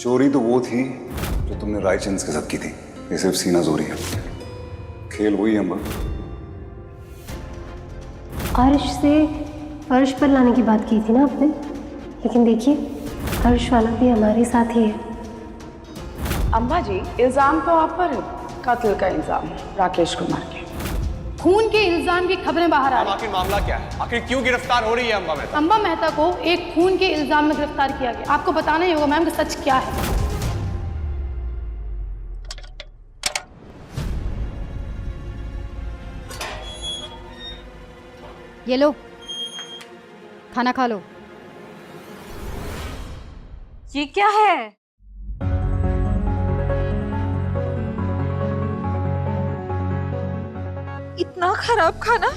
चोरी तो वो थी जो तुमने रायचंद के साथ की थी, ये सिर्फ सीना जोरी है। खेल वही है अम्बा। अर्श से फर्श पर लाने की बात की थी ना आपने, लेकिन देखिए अर्श वाला भी हमारे साथ ही है। अम्बा जी, इल्जाम तो आप पर है, कत्ल का इल्जाम राकेश कुमार के। खून के इल्जाम की खबरें बाहर आ रही हैं। आखिर मामला क्या है? आखिर क्यों गिरफ्तार हो रही है अम्बा मेहता? अम्बा मेहता को एक खून के इल्जाम में गिरफ्तार किया गया। आपको बताना ही होगा मैम कि सच क्या है। ये लो, खाना खा लो। ये क्या है? इतना खराब खाना?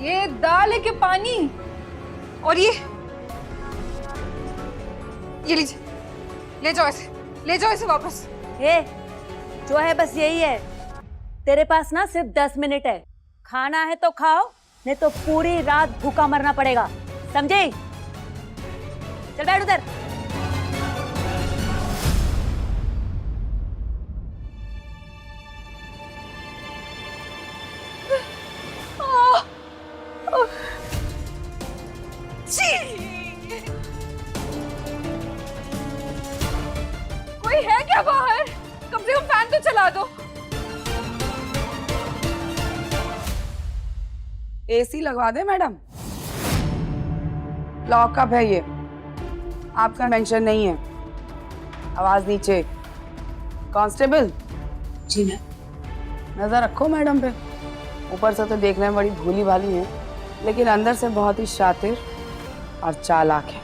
ये दाल है कि पानी? और ये लीजिए, ले जाओ इसे वापस। ये जो है बस यही है। तेरे पास ना सिर्फ 10 मिनट है। खाना है तो खाओ, नहीं तो पूरी रात भूखा मरना पड़ेगा, समझे? चल बैठ उधर। कोई है क्या बाहर? कम से कम फैन तो चला दो। एसी लगवा दे मैडम। लॉकअप है ये, आपका मेंशन नहीं है। आवाज नीचे। कांस्टेबल जी मैम। नजर रखो मैडम पे। ऊपर से तो देखने में बड़ी भोली भाली है, लेकिन अंदर से बहुत ही शातिर और चालाक है।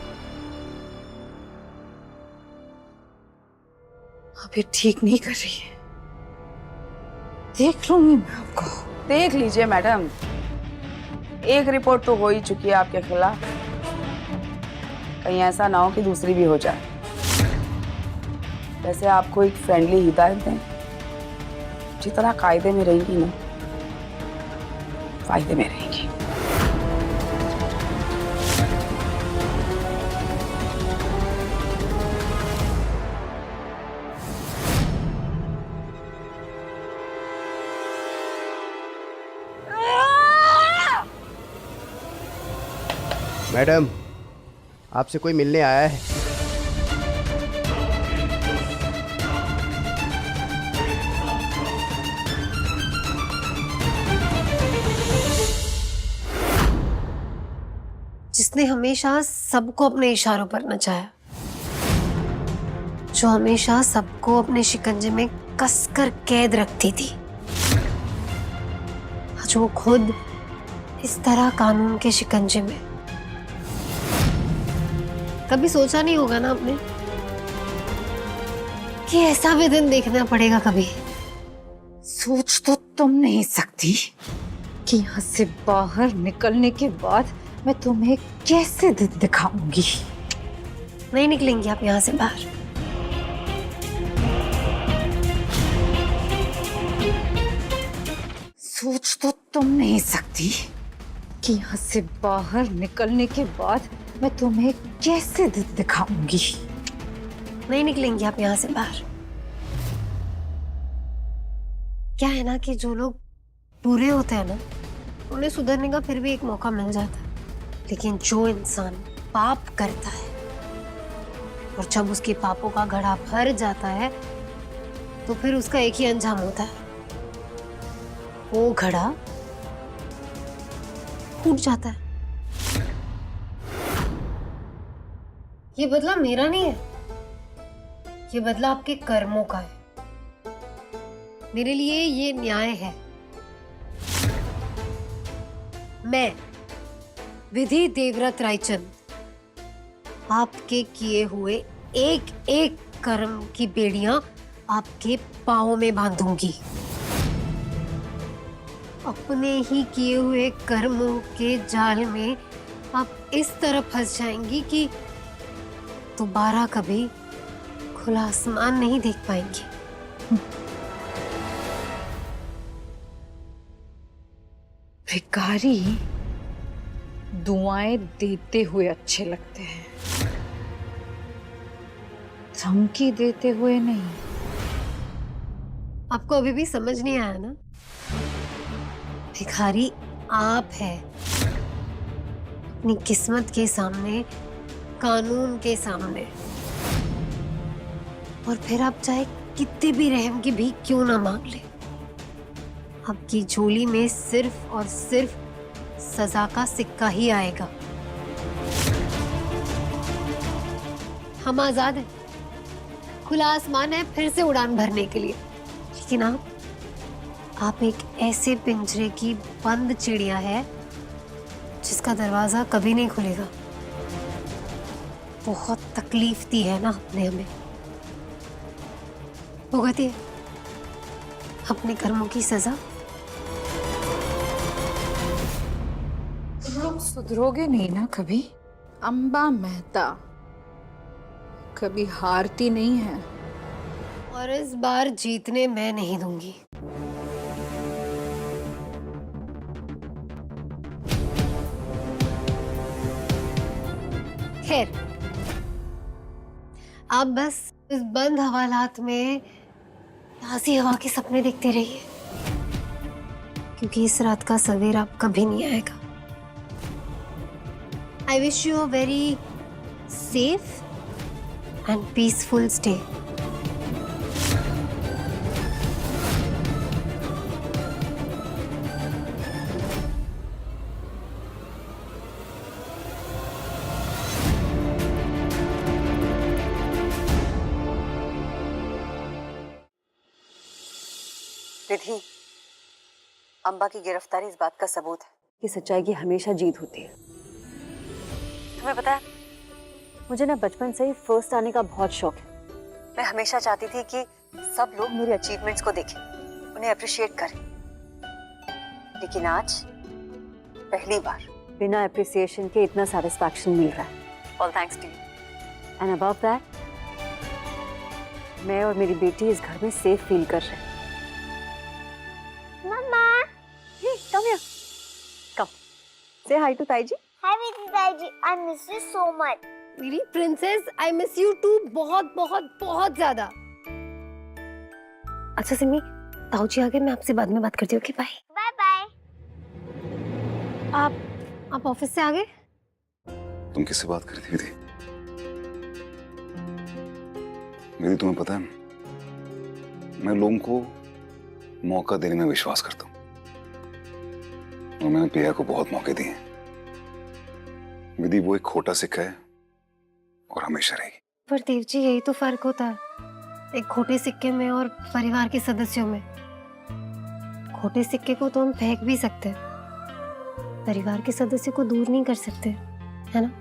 अब ये ठीक नहीं कर रही है, देख लूंगी मैं आपको। देख लीजिए मैडम, एक रिपोर्ट तो हो ही चुकी है आपके खिलाफ, कहीं ऐसा ना हो कि दूसरी भी हो जाए। वैसे आपको एक फ्रेंडली हिदायत दें, जितना कायदे में रहेंगी ना, फायदे में रहेंगी। मैडम, आपसे कोई मिलने आया है। जिसने हमेशा सबको अपने इशारों पर नचाया, जो हमेशा सबको अपने शिकंजे में कसकर कैद रखती थी, आज वो खुद इस तरह कानून के शिकंजे में। कभी सोचा नहीं होगा ना आपने कि ऐसा भी दिन देखना पड़ेगा कभी। सोच तो तुम नहीं सकती कि यहाँ से बाहर निकलने के बाद मैं तुम्हें कैसे दिन दिखाऊंगी। नहीं निकलेंगी आप यहाँ से बाहर। सोच तो तुम नहीं सकती कि यहाँ से बाहर निकलने के बाद मैं तुम्हें कैसे दिन दिखाऊंगी। नहीं निकलेंगी आप यहाँ से बाहर। क्या है ना कि जो लोग बुरे होते हैं ना, उन्हें सुधरने का फिर भी एक मौका मिल जाता है, लेकिन जो इंसान पाप करता है और जब उसके पापों का घड़ा भर जाता है, तो फिर उसका एक ही अंजाम होता है, वो घड़ा फूट जाता है। ये बदला मेरा नहीं है, ये बदला आपके कर्मों का है। मेरे लिए ये न्याय है। मैं विधि देवव्रत रायचंद आपके किए हुए एक एक कर्म की बेड़ियां आपके पांवों में बांधूंगी। अपने ही किए हुए कर्मों के जाल में आप इस तरह फंस जाएंगी कि दोबारा कभी खुला आसमान नहीं देख पाएंगी। भिखारी दुआएं देते हुए अच्छे लगते हैं, धमकी देते हुए नहीं। आपको अभी भी समझ नहीं आया ना? भिखारी आप है, अपनी किस्मत के सामने, कानून के सामने। और फिर आप चाहे कितने भी रहम की भीख क्यों ना मांग ले, आपकी झोली में सिर्फ और सिर्फ सजा का सिक्का ही आएगा। हम आजाद हैं, खुला आसमान है फिर से उड़ान भरने के लिए, लेकिन आप एक ऐसे पिंजरे की बंद चिड़िया है जिसका दरवाजा कभी नहीं खुलेगा। बहुत तकलीफ दी है ना आपने हमें, भुगतिए अपने कर्मों की सजा। तुम लोग सुधरोगे नहीं ना कभी। अंबा मेहता कभी हारती नहीं है। और इस बार जीतने मैं नहीं दूंगी। खैर, आप बस इस बंद हवालात में ताज़ी हवा के सपने देखते रहिए, क्योंकि इस रात का सवेरा कभी नहीं आएगा। I wish you a very safe and peaceful stay. Riddhi, Amba की गिरफ्तारी इस बात का सबूत है कि सच्चाई की हमेशा जीत होती है। तुम्हें पता है, मुझे ना बचपन से ही फर्स्ट आने का बहुत शौक है। मैं हमेशा चाहती थी कि सब लोग मेरे अचीवमेंट्स को देखें, उन्हें अप्रिशिएट करें। लेकिन आज पहली बार बिना अप्रिसिएशन के इतना सैटिस्फैक्शन मिल रहा है। All thanks to you. And above that, मैं और मेरी बेटी इस घर में सेफ फील कर रहे हैं। मम्मा, कम हियर, कम से hi to Tai ji. Hi, Taiji. I miss you so much. मेरी princess, I miss you too बहुत बहुत बहुत ज्यादा। अच्छा सिमी, ताऊ जी आगे, मैं आपसे बाद में बात करती हूँ। Bye Bye bye. आप ऑफिस से आ गए? तुम किससे बात कर रही थी? मेरी तुम्हें पता है, मैं लोगों को मौका देने में विश्वास करता हूँ, और मैंने प्रिया को बहुत मौके दिए हैं। विधि वो एक खोटा सिक्का है और हमेशा रहेगी। पर देव जी, यही तो फर्क होता है एक खोटे सिक्के में और परिवार के सदस्यों में। खोटे सिक्के को तो हम फेंक भी सकते हैं, परिवार के सदस्य को दूर नहीं कर सकते, है ना?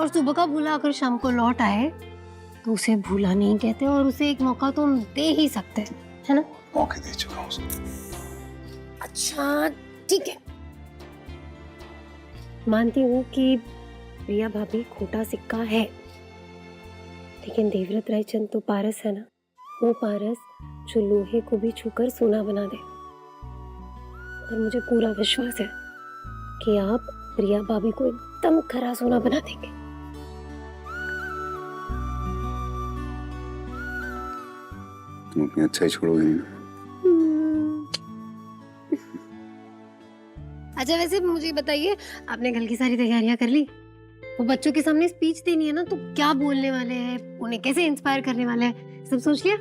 और सुबह का भूला अगर शाम को लौट आए तो उसे भूला नहीं कहते, और उसे एक मौका तो हम दे ही सकते हैं, है ना? मौके दे चुका हूँ उसको। अच्छा ठीक है, मानती हूँ कि प्रिया भाभी खोटा सिक्का है, लेकिन देवव्रत रायचंद तो पारस है ना, वो पारस जो लोहे को भी छूकर सोना बना दे। और मुझे पूरा विश्वास है कि आप प्रिया भाभी को एकदम खरा सोना बना देंगे। तुम अपनी अच्छाई छोड़ोगे नहीं? अच्छा वैसे मुझे बताइए, आपने कल की सारी तैयारियां कर ली? वो बच्चों के सामने स्पीच देनी है ना, तो क्या बोलने वाले हैं, उन्हें कैसे इंस्पायर करने वाले हैं, सब सोच लिया?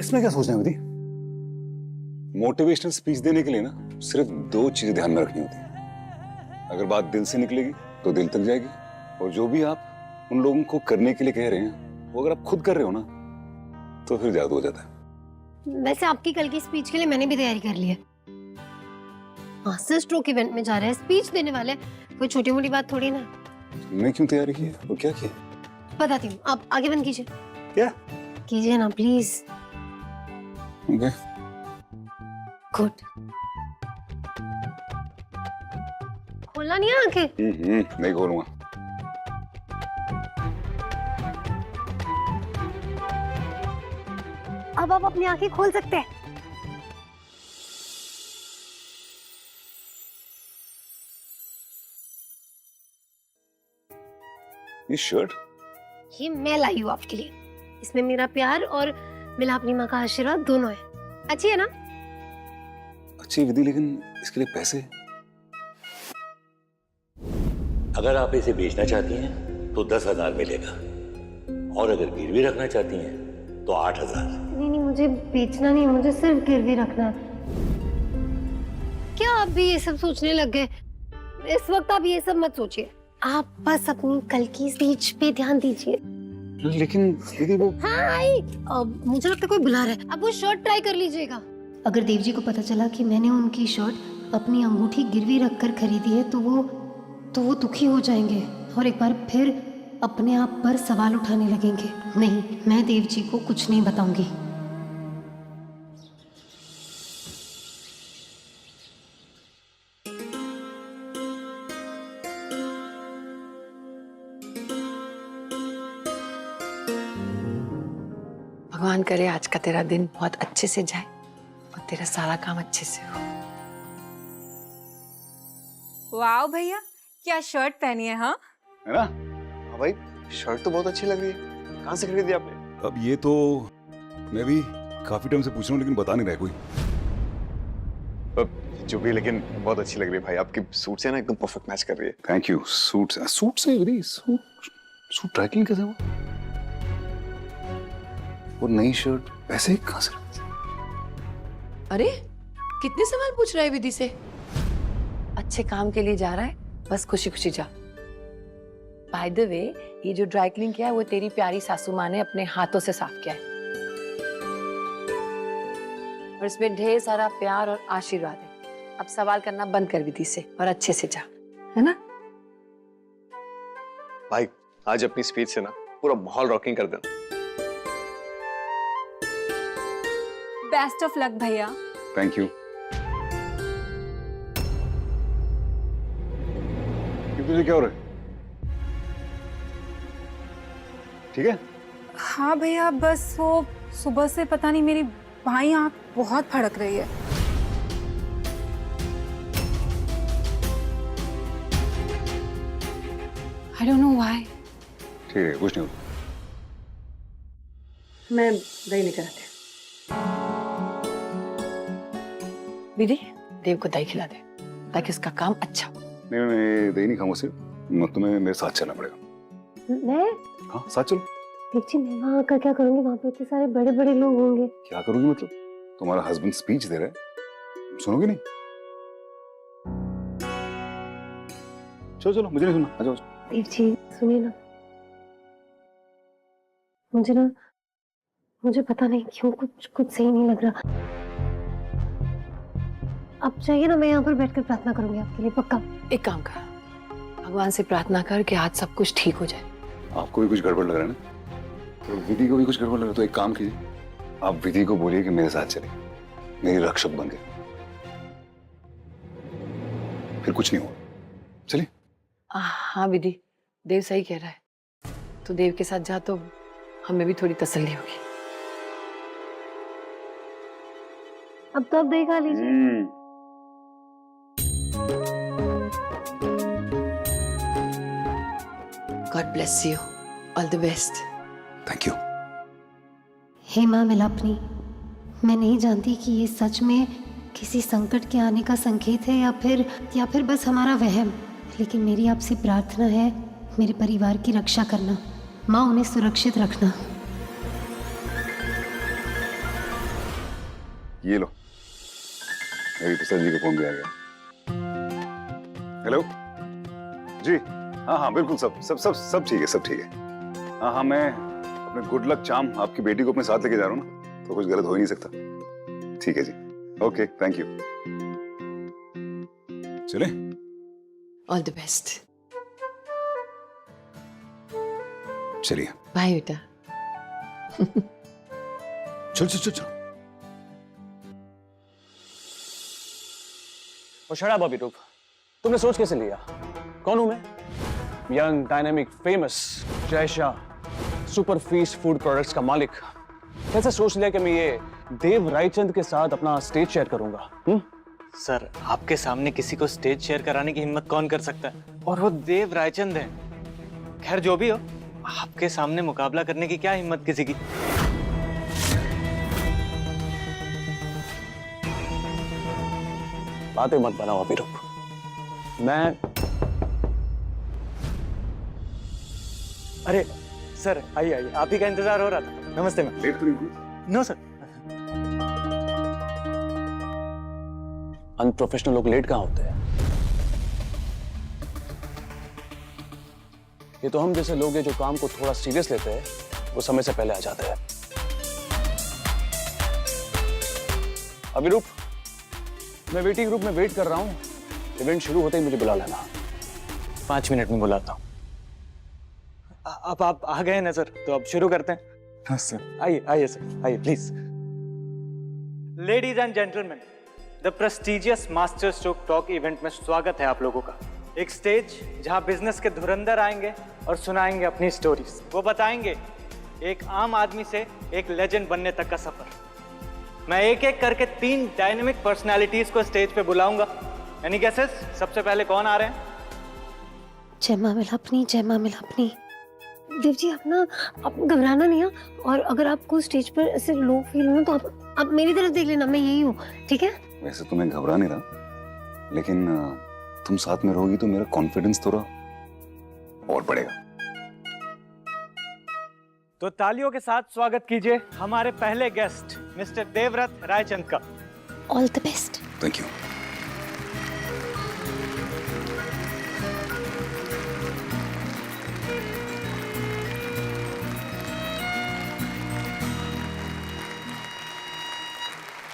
इसमें क्या सोचना है विधि? मोटिवेशनल स्पीच देने के लिए ना सिर्फ 2 चीजें ध्यान में रखनी होती है। अगर बात दिल से निकलेगी तो दिल तक जाएगी, और जो भी आप उन लोगों को करने के लिए कह रहे हैं वो अगर आप खुद कर रहे हो ना, तो फिर जादू हो जाता है। वैसे आपकी कल की स्पीच के लिए मैंने भी तैयारी कर ली है। मास्टर स्ट्रोक इवेंट में जा रहे हैं, स्पीच देने वाले, कोई छोटी मोटी बात थोड़ी ना। तुमने क्यों तैयारी की है और क्या किया? बताती हूँ, आप आगे बंद कीजिए। क्या कीजिए ना प्लीज। ओके। गुड। खोलना नहीं है आंखें? नहीं खोलूंगा। अब आप अपनी आंखें खोल सकते हैं। ये शर्ट? ये मैं लाई हूँ आपके लिए। इसमें मेरा प्यार और मिला अपनी माँ का आशीर्वाद दोनों है। अच्छी है ना? अच्छी विधि, लेकिन इसके लिए पैसे? अगर आप इसे बेचना चाहती हैं तो 10,000 मिलेगा, और अगर गिरवी रखना चाहती हैं तो 8,000। नहीं नहीं, मुझे बेचना नहीं, मुझे सिर्फ गिरवी रखना है। क्या आप भी ये सब सोचने लग गए? इस वक्त आप ये सब मत सोचिए, आप बस अपनी कल की स्पीच पे ध्यान दीजिए। लेकिन दीदी वो हाँ आई, मुझे लगता है कोई बुला रहा है। अब वो शर्ट ट्राई कर लीजिएगा। अगर देव जी को पता चला कि मैंने उनकी शर्ट अपनी अंगूठी गिरवी रखकर खरीदी है तो वो दुखी हो जाएंगे और एक बार फिर अपने आप पर सवाल उठाने लगेंगे। नहीं, मैं देव जी को कुछ नहीं बताऊंगी। भगवान करे आज का तेरा दिन बहुत अच्छे से जाए और तेरा सारा काम अच्छे से हो। वाह भैया, क्या शर्ट पहनी है? हाँ है ना? हाँ भाई, शर्ट तो बहुत अच्छी लग रही है। कहाँ से खरीदी आपने? अब ये तो मैं भी काफी टाइम से पूछ रहा हूँ, लेकिन बता नहीं रहा है कोई। जो भी, लेकिन बहुत अच्छी लग रही है भाई। आपकी सूट से ना एकदम परफेक्ट मैच कर रही है। Thank you. सूट से विधि, सूट ट्रैकिंग कैसे हुआ? वो नई शर्ट पैसे कहाँ से? अरे कितने सवाल पूछ रहा है विधि से? अच्छे काम के लिए जा रहा है, बस खुशी खुशी जा। बाय द वे, ये जो ड्राई क्लीन किया है वो तेरी प्यारी सासू माँ ने अपने हाथों से साफ किया है, और इसमें ढेर सारा प्यार और आशीर्वाद है। अब सवाल करना बंद कर विधि से और अच्छे से जा, है ना? भाई आज अपनी स्पीच से ना पूरा माहौल रॉकिंग कर देना। बेस्ट ऑफ लक भैया। Thank you. तुझे क्या हो रहा है? ठीक है? हाँ भैया, बस वो सुबह से पता नहीं मेरी बाईं आंख बहुत फड़क रही है। I don't know why. ठीक है, कुछ नहीं होता। मैं दही लेकर आते। विधि, देव को दही खिला दे ताकि उसका काम अच्छा हो। नहीं, मैं दही नहीं खाऊंगा सिर्फ। मत तुम्हें मेरे साथ चलना पड़ेगा। मैं? हाँ, साथ चलो। देखिए, मैं वहाँ आकर क्या करूंगी? वहाँ पे इतने सारे बड़े बड़े लोग होंगे। क्या करोगी मतलब? तुम्हारा हस्बैंड स्पीच दे रहा है, सुनोगे नहीं? चलो चलो, मुझे नहीं सुनना, आ जाओ। देव जी सुनिए ना, मुझे पता नहीं क्यों कुछ सही नहीं लग रहा। अब चाहिए ना, मैं यहाँ पर बैठकर प्रार्थना करूंगी आपके लिए, पक्का। एक काम कर, भगवान से प्रार्थना कर कि आज सब कुछ ठीक हो जाए। आपको भी कुछ गड़बड़ लग रहा है ना? तो विधि को भी कुछ गड़बड़ लग रहा है, तो एक काम कीजिए, आप विधि को बोलिए कि मेरे साथ चले, मेरी रक्षक बन गए, फिर कुछ नहीं हुआ। चलिए। हाँ विधि, देव सही कह रहा है। तो देव के साथ जा तो हमें भी थोड़ी तसल्ली होगी। अब तो आप दही खा लीजिए। God bless you. All the best. Thank you. हे माँ मिलापनी, मैं नहीं जानती कि ये सच में किसी संकट के आने का संकेत है या फिर बस हमारा वहम, लेकिन मेरी आपसे प्रार्थना है, मेरे परिवार की रक्षा करना, माँ उन्हें सुरक्षित रखना। ये लो, मेरी प्रसाद जी का फोन भी आ गया। हेलो जी, हाँ बिल्कुल, सब ठीक है, सब ठीक है। हाँ, मैं अपने गुड लक चार्म आपकी बेटी को अपने साथ लेके जा रहा हूँ ना, तो कुछ गलत हो ही नहीं सकता। ठीक है जी, ओके, थैंक यू। चले? All the best. चलिए। बाय बेटा। चल। और शराब अभी रुक, तुमने सोच कैसे लिया? कौन हूं मैं? Young, dynamic, famous Jay Shah, super feast food products का मालिक। कैसे सोच लिया कि मैं ये देव रायचंद के साथ अपना स्टेज शेयर करूंगा? सर, आपके सामने किसी को स्टेज शेयर कराने की हिम्मत कौन कर सकता है? और वो देव रायचंद है। खैर जो भी हो, आपके सामने मुकाबला करने की क्या हिम्मत किसी की। बातें मत बनाओ अभी, रुक। मैं अरे सर आइए आइए, आप ही का इंतजार हो रहा था। नमस्ते मैम। लेट करेंगे। No sir. अनप्रोफेशनल लोग लेट कहाँ होते हैं? ये तो हम जैसे लोग हैं जो काम को थोड़ा सीरियस लेते हैं, वो समय से पहले आ जाते हैं। अभी रुक, मैं वेटिंग रूम में वेट कर रहा हूँ। इवेंट शुरू होते ही मुझे बुला लेना। 5 मिनट में बुलाता हूँ। अब आप आ गए ना सर, तो अब शुरू करते हैं। सर आइए आइए सर, आइए please. Ladies and gentleman, the prestigious master stroke talk event में स्वागत है आप लोगों का। एक स्टेज जहां बिजनेस के धुरंधर आएंगे और सुनाएंगे अपनी स्टोरीज। वो बताएंगे एक आम आदमी से एक लेजेंड बनने तक का सफर। मैं एक एक करके 3 डायनेमिक पर्सनालिटीज को स्टेज पे बुलाऊंगा। Any guesses? सबसे पहले कौन आ रहे हैं? जय मां मिलापनी, जय मां मिलापनी। देव जी आप घबराना नहीं है, और अगर आपको स्टेज पर ऐसे लो फील हो तो आप मेरी तरफ देख लेना, मैं यही हूँ, ठीक है? वैसे तो मैं घबरा नहीं रहा, लेकिन तुम साथ में रहोगी तो मेरा कॉन्फिडेंस थोड़ा और बढ़ेगा। तो तालियों के साथ स्वागत कीजिए हमारे पहले गेस्ट मिस्टर देवव्रत रायचंद का। All the best. Thank you.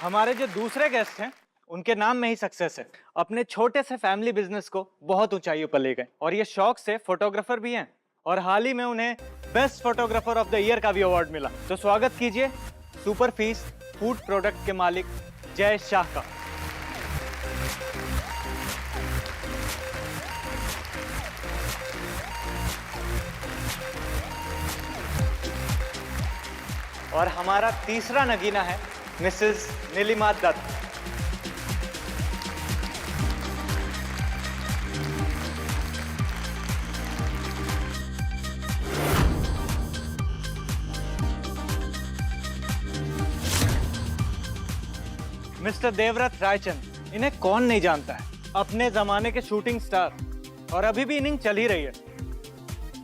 हमारे जो दूसरे गेस्ट हैं उनके नाम में ही सक्सेस है। अपने छोटे से फैमिली बिजनेस को बहुत ऊंचाइयों पर ले गए, और ये शौक से फोटोग्राफर भी हैं, और हाल ही में उन्हें best photographer of the year का भी अवार्ड मिला। तो स्वागत कीजिए सुपर फीस्ट फूड प्रोडक्ट के मालिक जय शाह का। और हमारा तीसरा नगीना है मिसेस नीलिमा दत्त। मिस्टर देवव्रत रायचंद, इन्हें कौन नहीं जानता है, अपने जमाने के शूटिंग स्टार, और अभी भी इनिंग चल ही रही है।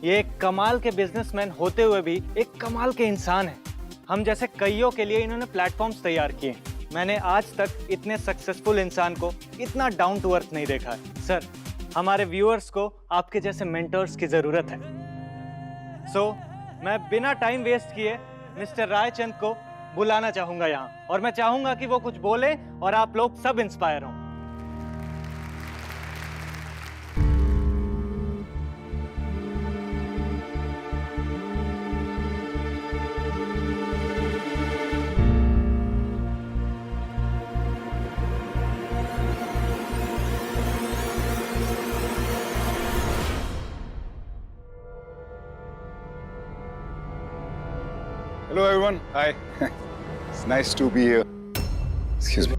ये एक कमाल के बिजनेसमैन होते हुए भी एक कमाल के इंसान है। हम जैसे कईयों के लिए इन्होंने प्लेटफॉर्म्स तैयार किए। मैंने आज तक इतने सक्सेसफुल इंसान को इतना डाउन टू अर्थ नहीं देखा है। सर, हमारे व्यूअर्स को आपके जैसे मेंटर्स की जरूरत है। मैं बिना टाइम वेस्ट किए मिस्टर रायचंद को बुलाना चाहूंगा यहाँ, और मैं चाहूंगा कि वो कुछ बोले और आप लोग सब इंस्पायर हों। Hello everyone. Hi. It's nice to be here. Excuse me.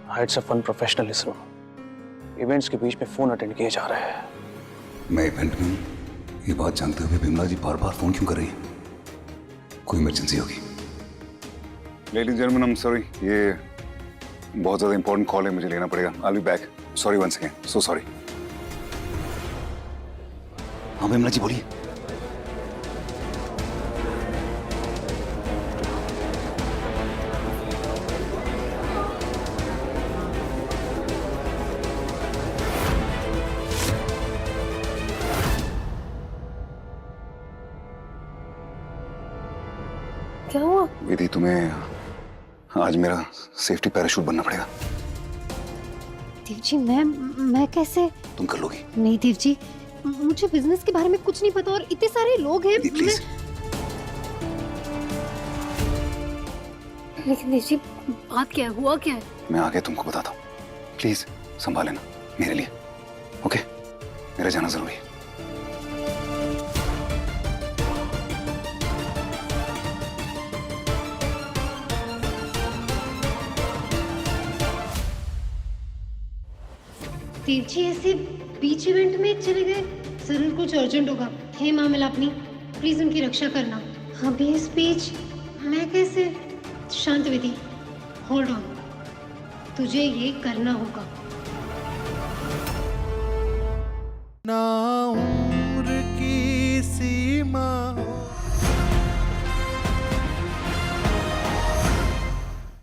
Heights of unprofessionalism. Events के बीच में फोन अटेंड किए जा रहे हैं। मैं इवेंट में हूँ, ये बात जानते हुए बिमला जी बार बार फोन क्यों कर रही हैं? कोई इमरजेंसी होगी। Ladies and gentleman, I am sorry, ये बहुत ज्यादा इंपॉर्टेंट कॉल है, मुझे लेना पड़ेगा। I will be back. Sorry once again, so sorry. हाँ बिमला जी बोलिए। क्या हुआ? विधि, तुम्हें आज मेरा सेफ्टी पैराशूट बनना पड़ेगा। देव जी, मैं कैसे? तुम कर लोगी। नहीं देव जी, मुझे बिजनेस के बारे में कुछ नहीं पता, और इतने सारे लोग हैं। प्लीज। लेकिन देव जी, बात क्या है, हुआ क्या है? मैं आके तुमको बताता हूँ, प्लीज संभाल लेना मेरे लिए। ओके, मेरा जाना जरूरी है। देव जी ऐसे बीच इवेंट में चले गए, जरूर कुछ अर्जेंट होगा। हे मामला अपनी, प्लीज उनकी रक्षा करना। अभी इस बीच मैं कैसे? शांत विधि, होल्ड ऑन, तुझे ये करना होगा।